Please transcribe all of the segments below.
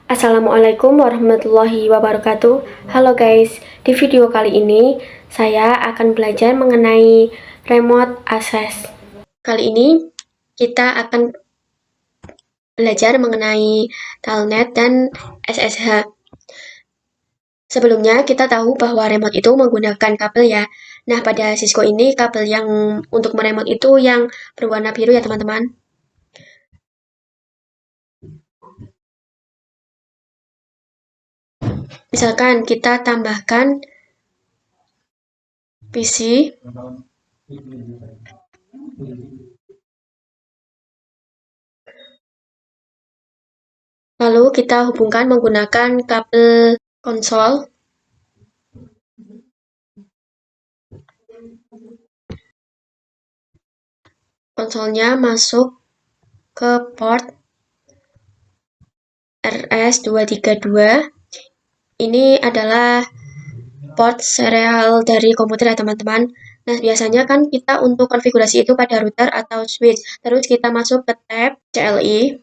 Assalamualaikum warahmatullahi wabarakatuh. Halo guys, di video kali ini saya akan belajar mengenai remote access. Kali ini kita akan belajar mengenai Telnet dan SSH. Sebelumnya kita tahu bahwa remote itu menggunakan kabel ya. Nah, pada Cisco ini kabel yang untuk meremote itu yang berwarna biru ya teman-teman. Misalkan kita tambahkan PC, lalu kita hubungkan menggunakan kabel konsol. Konsolnya masuk ke port RS232. Ini adalah port serial dari komputer ya teman-teman. Nah, biasanya kan kita untuk konfigurasi itu pada router atau switch. Terus kita masuk ke tab CLI.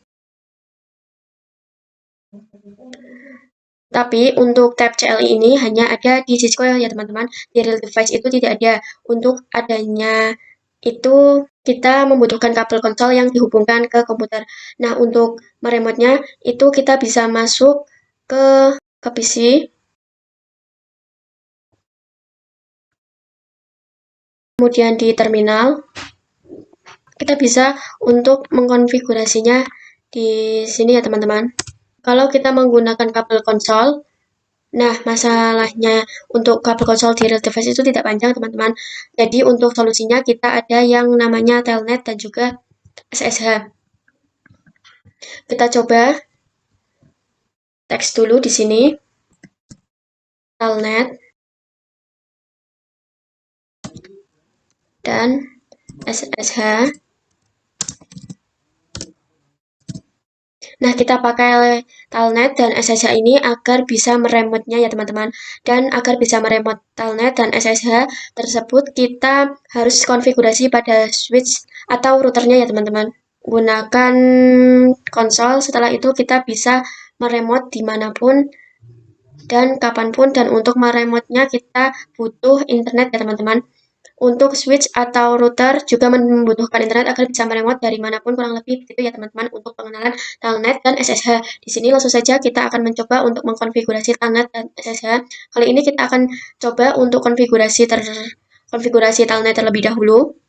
Tapi untuk tab CLI ini hanya ada di Cisco ya teman-teman. Di real device itu tidak ada. Untuk adanya itu kita membutuhkan kabel konsol yang dihubungkan ke komputer. Nah, untuk meremotnya itu kita bisa masuk ke PC. Kemudian di terminal kita bisa untuk mengkonfigurasinya di sini ya teman-teman. Kalau kita menggunakan kabel konsol, nah masalahnya untuk kabel konsol di real device itu tidak panjang teman-teman. Jadi untuk solusinya kita ada yang namanya Telnet dan juga SSH. Kita coba teks dulu di sini. Telnet dan SSH. Nah, kita pakai Telnet dan SSH ini agar bisa meremotnya ya teman-teman. Dan agar bisa meremot Telnet dan SSH tersebut kita harus konfigurasi pada switch atau routernya ya teman-teman. Gunakan konsol, setelah itu kita bisa meremot dimanapun dan kapanpun, dan untuk meremotnya kita butuh internet ya teman-teman. Untuk switch atau router juga membutuhkan internet agar bisa meremot dari manapun, kurang lebih begitu ya teman-teman untuk pengenalan Telnet dan SSH. Di sini langsung saja kita akan mencoba untuk mengkonfigurasi Telnet dan SSH. Kali ini kita akan coba untuk konfigurasi Telnet terlebih dahulu.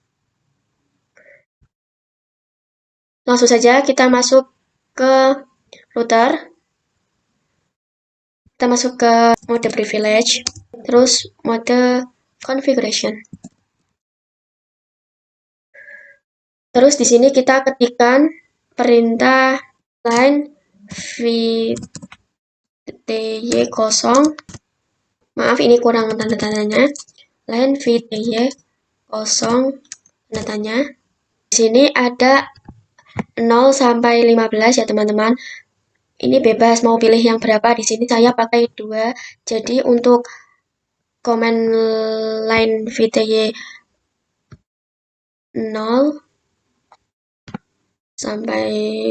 Langsung saja kita masuk ke router. Kita masuk ke mode privilege, terus mode configuration. Terus di sini kita ketikkan perintah line VTY0. Maaf, ini kurang tanda-tandanya. Line VTY0 tanda tanya. Di sini ada 0 sampai 15 ya teman-teman. Ini bebas mau pilih yang berapa. Di sini saya pakai 2. Jadi untuk command line VTY 0 sampai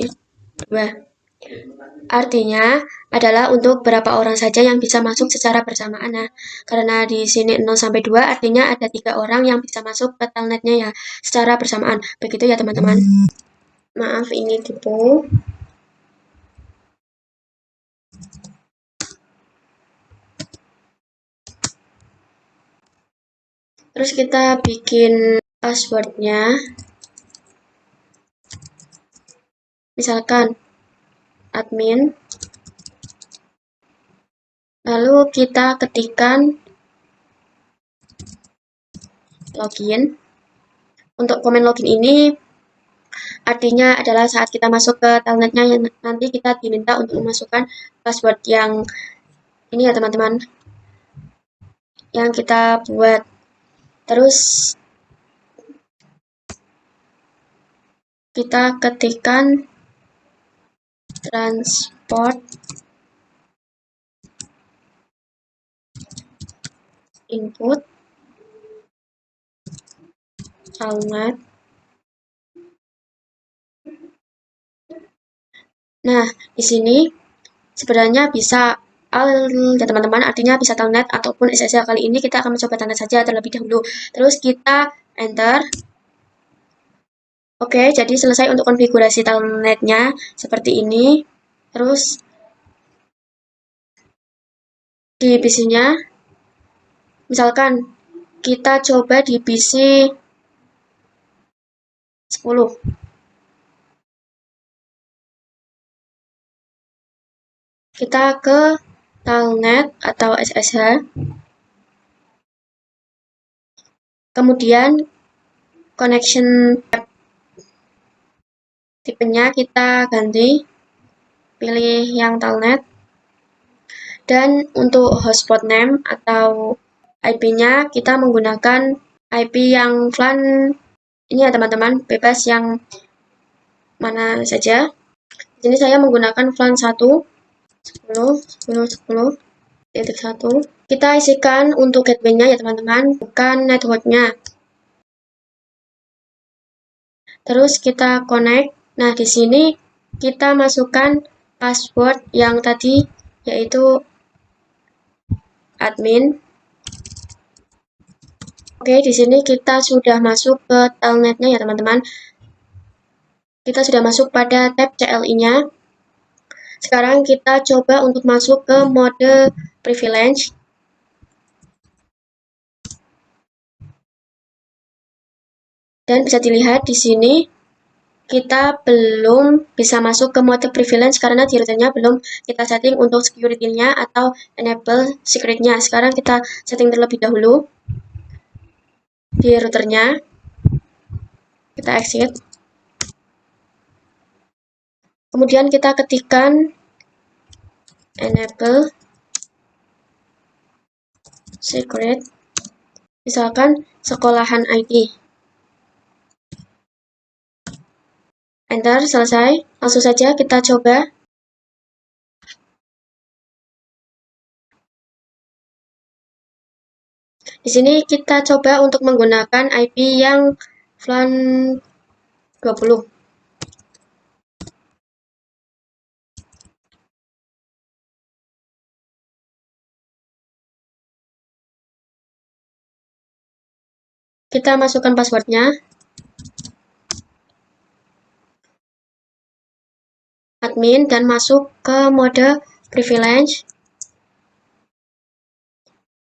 2. Artinya adalah untuk berapa orang saja yang bisa masuk secara bersamaan. Nah, karena di sini 0 sampai 2 artinya ada 3 orang yang bisa masuk ke telnetnya ya secara bersamaan. Begitu ya teman-teman. Maaf, ini tipu. Terus kita bikin passwordnya. Misalkan admin. Lalu kita ketikkan login. Untuk komen login ini artinya adalah saat kita masuk ke telnetnya, nanti kita diminta untuk memasukkan password yang ini ya teman-teman, yang kita buat. Terus kita ketikkan transport input telnet. Nah, di sini sebenarnya bisa al ya teman-teman, artinya bisa telnet ataupun SSH. Kali ini kita akan mencoba telnet saja terlebih dahulu. Terus kita enter. Oke, jadi selesai untuk konfigurasi telnetnya seperti ini. Terus di PC-nya, misalkan kita coba di PC 10. Kita ke telnet atau SSH. Kemudian connection tipenya kita ganti, pilih yang telnet. Dan untuk hotspot name atau IP-nya kita menggunakan IP yang VLAN ini ya teman-teman, bebas yang mana saja. Di sini saya menggunakan VLAN 1 10.10.10.1. Kita isikan untuk gateway-nya ya teman-teman, bukan network-nya. Terus kita connect. Nah, di sini kita masukkan password yang tadi, yaitu admin. Oke, di sini kita sudah masuk ke telnetnya ya teman-teman. Kita sudah masuk pada tab CLI-nya. Sekarang kita coba untuk masuk ke mode privilege. Dan bisa dilihat di sini kita belum bisa masuk ke mode privilege karena di routernya belum kita setting untuk security-nya atau enable secret-nya. Sekarang kita setting terlebih dahulu di routernya. Kita exit. Kemudian kita ketikkan enable secret, misalkan sekolahan ID. Enter, selesai. Langsung saja kita coba. Di sini kita coba untuk menggunakan IP yang VLAN 20. Kita masukkan passwordnya. Admin dan masuk ke mode privilege.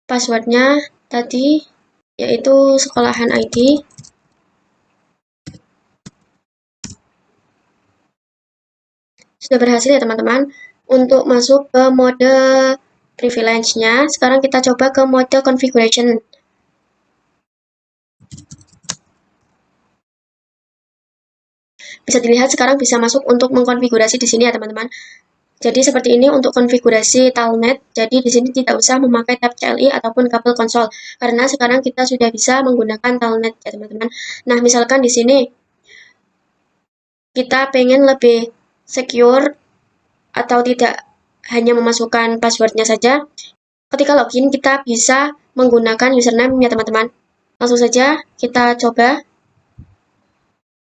Passwordnya tadi yaitu sekolahan ID. Sudah berhasil ya teman-teman untuk masuk ke mode privilege-nya. Sekarang kita coba ke mode configuration. Bisa dilihat sekarang bisa masuk untuk mengkonfigurasi di sini ya teman-teman. Jadi seperti ini untuk konfigurasi telnet. Jadi di sini tidak usah memakai tab CLI ataupun kabel konsol karena sekarang kita sudah bisa menggunakan telnet ya teman-teman. Nah, misalkan di sini kita pengen lebih secure atau tidak hanya memasukkan passwordnya saja. Ketika login kita bisa menggunakan username ya teman-teman. Langsung saja kita coba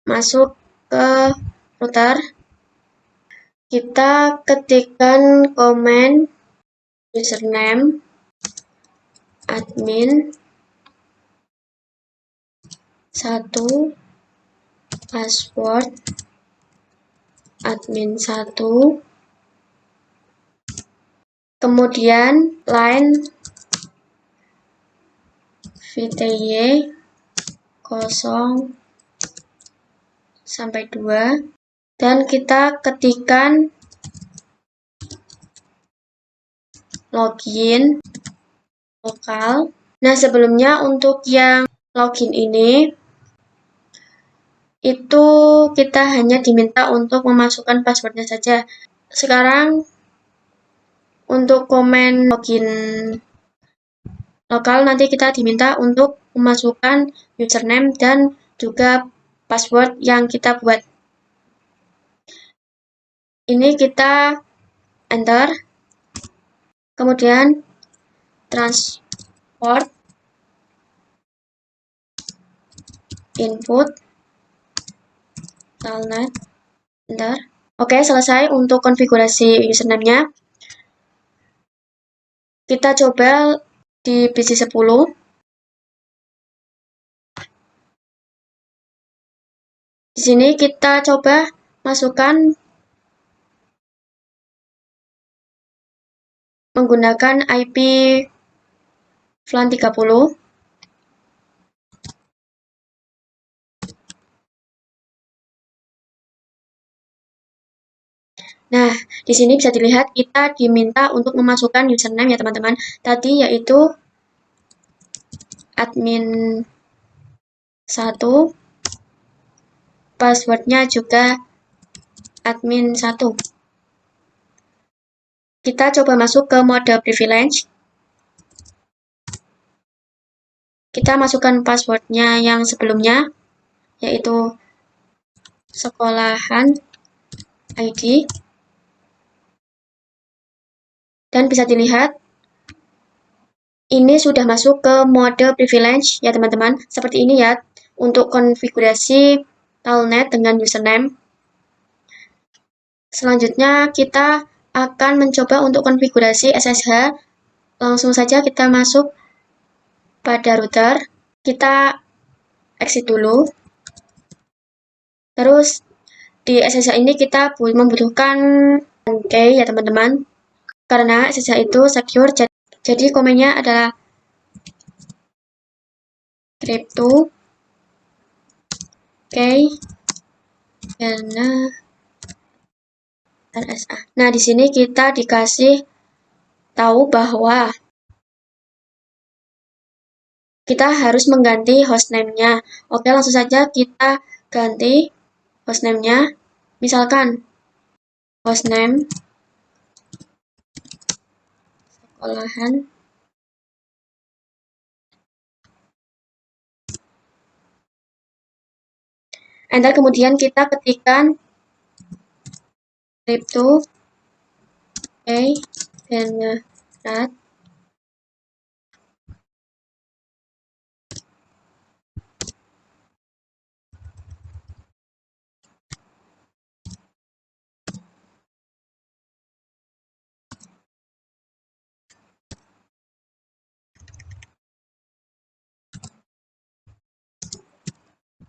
masuk ke router. Kita ketikkan komen username admin 1, password admin 1, kemudian line VTY 0 sampai 2, dan kita ketikkan login lokal. Nah, sebelumnya untuk yang login ini itu kita hanya diminta untuk memasukkan passwordnya saja. Sekarang untuk komen login lokal nanti kita diminta untuk memasukkan username dan juga password yang kita buat. Ini kita enter, kemudian transport input telnet, enter. Oke, selesai untuk konfigurasi username-nya. Kita coba di PC 10. Di sini kita coba masukkan menggunakan IP VLAN 30. Nah, di sini bisa dilihat kita diminta untuk memasukkan username ya teman-teman. Tadi yaitu admin 1, passwordnya juga admin 1. Kita coba masuk ke mode privilege. Kita masukkan passwordnya yang sebelumnya, yaitu sekolahan ID. Dan bisa dilihat, ini sudah masuk ke mode privilege ya teman-teman. Seperti ini ya, untuk konfigurasi Telnet dengan username. Selanjutnya kita akan mencoba untuk konfigurasi SSH. Langsung saja kita masuk pada router. Kita exit dulu. Terus di SSH ini kita membutuhkan key ya teman-teman. Karena SSH itu secure, jadi komennya adalah crypto key karena RSA. Nah, di sini kita dikasih tahu bahwa kita harus mengganti hostname-nya. Oke, langsung saja kita ganti hostname-nya. Misalkan hostname sekolahan. Enter, kemudian kita ketikkan crypto generate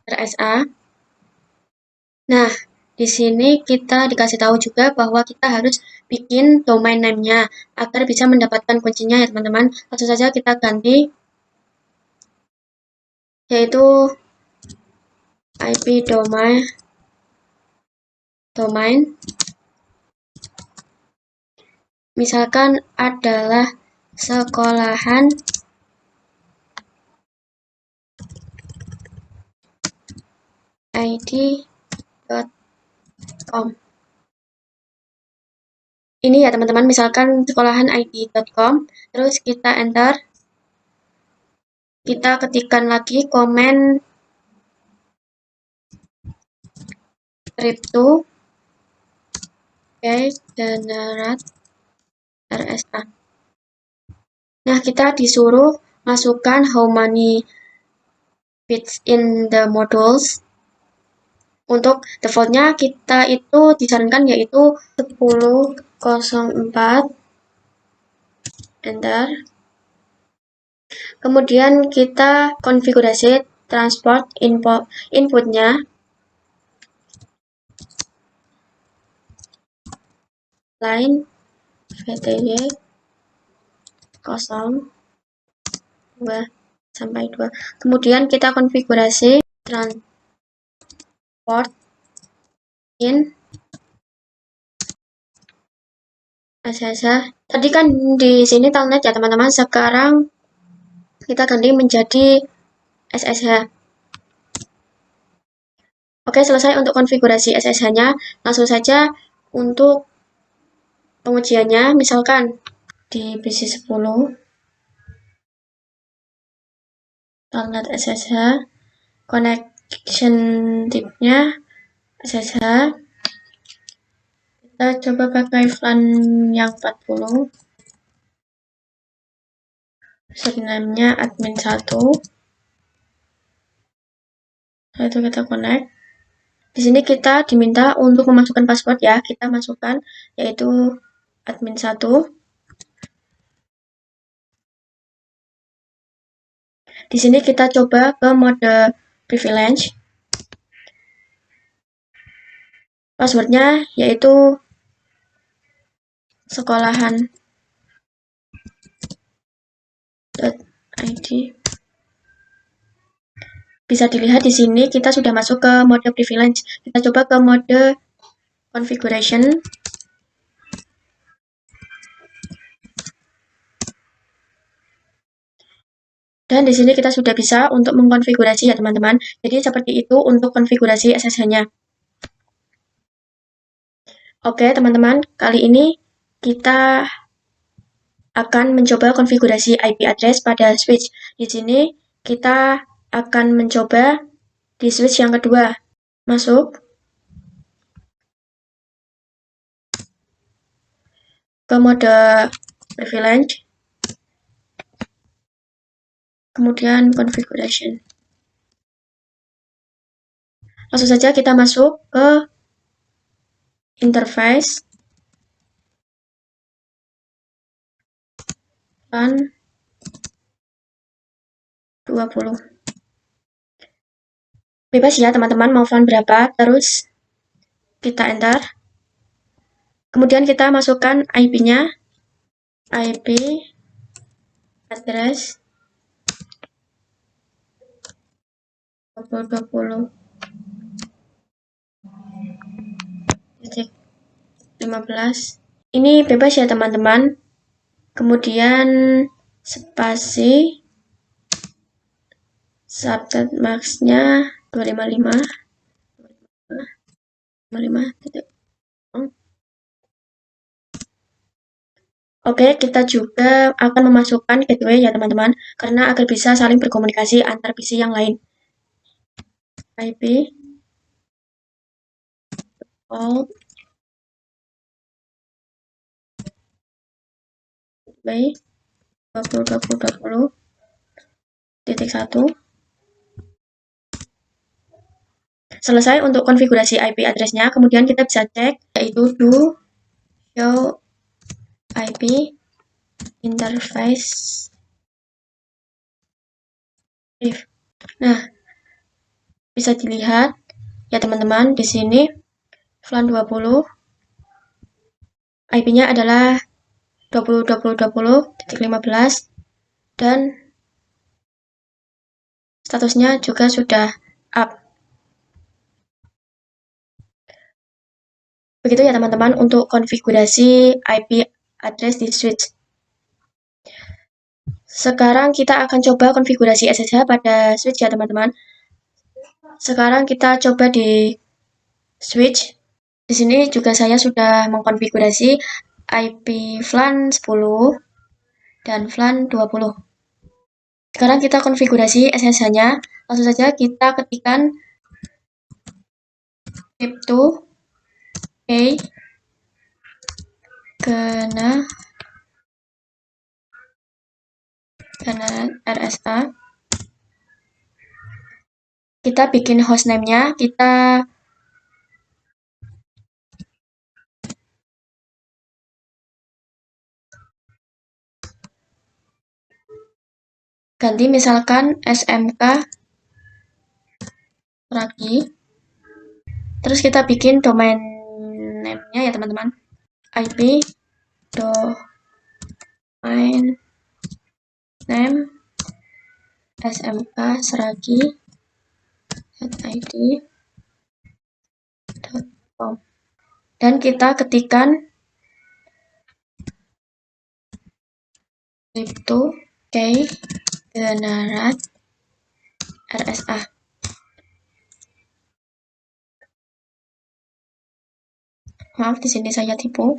RSA. Nah, di sini kita dikasih tahu juga bahwa kita harus bikin domain name-nya agar bisa mendapatkan kuncinya ya teman-teman. Langsung saja kita ganti, yaitu IP domain misalkan adalah sekolahan id.com. Ini ya teman-teman, misalkan sekolahan id.com, terus kita enter. Kita ketikkan lagi komen crypto generate RSA. Nah, kita disuruh masukkan how many bits in the modules. Untuk defaultnya kita itu disarankan yaitu 10.04. Enter. Kemudian kita konfigurasi transport inputnya. Line VTY 0, 2 sampai 2. Kemudian kita konfigurasi transport in SSH. Tadi kan di sini telnet ya teman-teman, sekarang kita ganti menjadi SSH. Oke, selesai untuk konfigurasi SSH-nya. Langsung saja untuk pengujiannya, misalkan di PC 10 telnet SSH, connection type-nya SSH. Kita coba pakai VLAN yang 40. Username-nya admin 1. Setelah itu kita connect. Di sini kita diminta untuk memasukkan password ya. Kita masukkan yaitu admin 1. Di sini kita coba ke mode privilege. Passwordnya yaitu sekolahan.id. Bisa dilihat di sini kita sudah masuk ke mode privilege. Kita coba ke mode configuration. Dan di sini kita sudah bisa untuk mengkonfigurasi ya teman-teman. Jadi seperti itu untuk konfigurasi SSH-nya. Oke teman-teman, kali ini kita akan mencoba konfigurasi IP address pada switch. Di sini kita akan mencoba di switch yang kedua. Masuk ke mode privilege, kemudian configuration. Langsung saja kita masuk ke interface, LAN 20. Bebas ya teman-teman mau LAN berapa, terus kita enter. Kemudian kita masukkan IP-nya, IP address 2020.15. Ini bebas ya teman-teman. Kemudian spasi subnet max-nya 255. Oke, kita juga akan memasukkan gateway ya teman-teman, karena agar bisa saling berkomunikasi antar PC yang lain. IP all by 20.20.20.1. Selesai untuk konfigurasi IP address-nya, kemudian kita bisa cek yaitu do show IP interface if. Nah, bisa dilihat ya teman-teman di sini VLAN 20 IP-nya adalah 20.20.20.15 dan statusnya juga sudah up. Begitu ya teman-teman untuk konfigurasi IP address di switch. Sekarang kita akan coba konfigurasi SSH pada switch ya teman-teman. Sekarang kita coba di switch. Di sini juga saya sudah mengkonfigurasi IP VLAN 10 dan VLAN 20. Sekarang kita konfigurasi SSH-nya. Langsung saja kita ketikkan crypto kena RSA. Kita bikin hostname-nya, kita ganti misalkan SMK lagi. Terus kita bikin domain name-nya ya teman-teman. IP domain name SMK seragi@id.com. Dan kita ketikkan crypto generate RSA. Maaf, di sini saya tipu.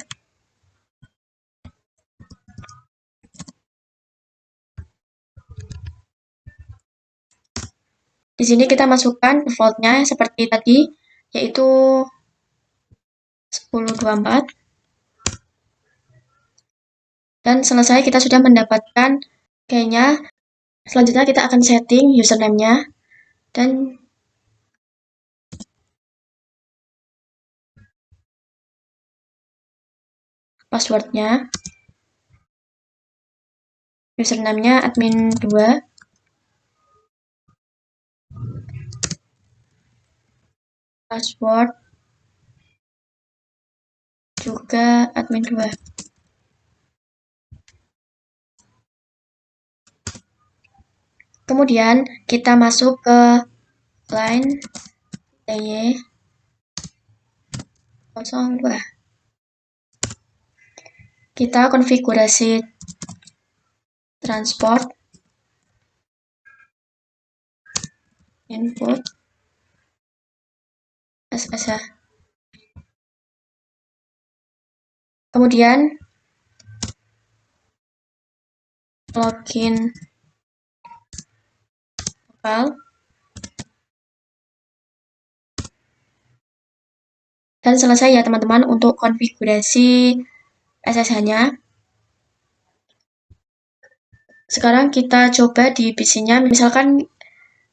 Di sini kita masukkan default-nya seperti tadi, yaitu 1024. Dan selesai kita sudah mendapatkan kayaknya. Selanjutnya kita akan setting username-nya dan password-nya. Username-nya admin 2. password, juga admin 2. Kemudian kita masuk ke line TY02. Kita konfigurasi transport, input, SSH. Kemudian login lokal. Dan selesai ya teman-teman untuk konfigurasi SSH-nya. Sekarang kita coba di PC-nya, misalkan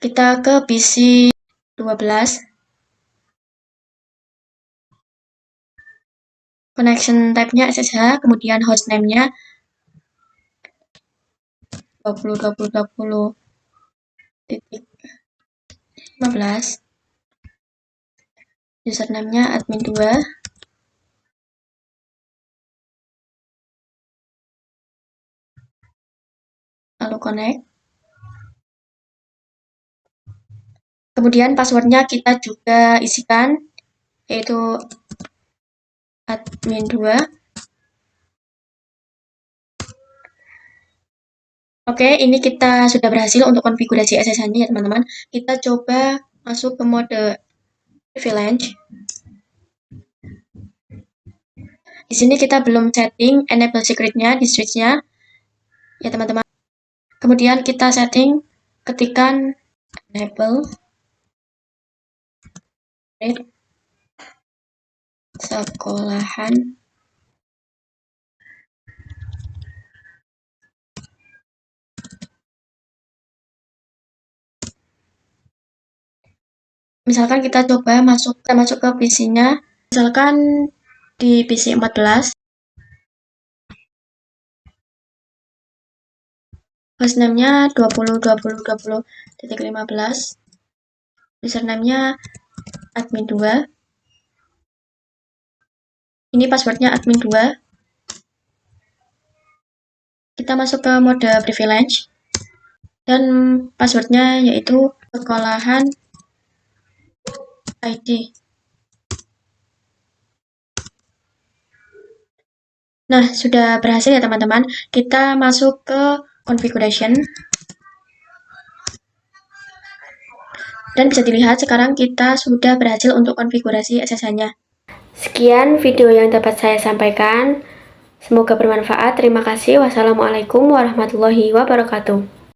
kita ke PC 12. Connection type-nya SSH, kemudian hostname-nya 20.20.20.15. Username-nya admin 2. Lalu connect. Kemudian passwordnya kita juga isikan, yaitu admin 2. Oke, ini kita sudah berhasil untuk konfigurasi SSH-nya ya teman-teman. Kita coba masuk ke mode privilege. Di sini kita belum setting enable secret-nya di switch-nya ya teman-teman. Kemudian kita setting, ketikkan enable sekolahan. Misalkan kita coba masuk ke PC-nya, misalkan di PC 14. Hostname-nya 20.20.20.15. Username-nya admin 2. Ini passwordnya admin 2. Kita masuk ke mode privilege. Dan passwordnya yaitu sekolahan ID. Nah, sudah berhasil ya teman-teman. Kita masuk ke configuration. Dan bisa dilihat sekarang kita sudah berhasil untuk konfigurasi SSH-nya. Sekian video yang dapat saya sampaikan. Semoga bermanfaat. Terima kasih. Wassalamualaikum warahmatullahi wabarakatuh.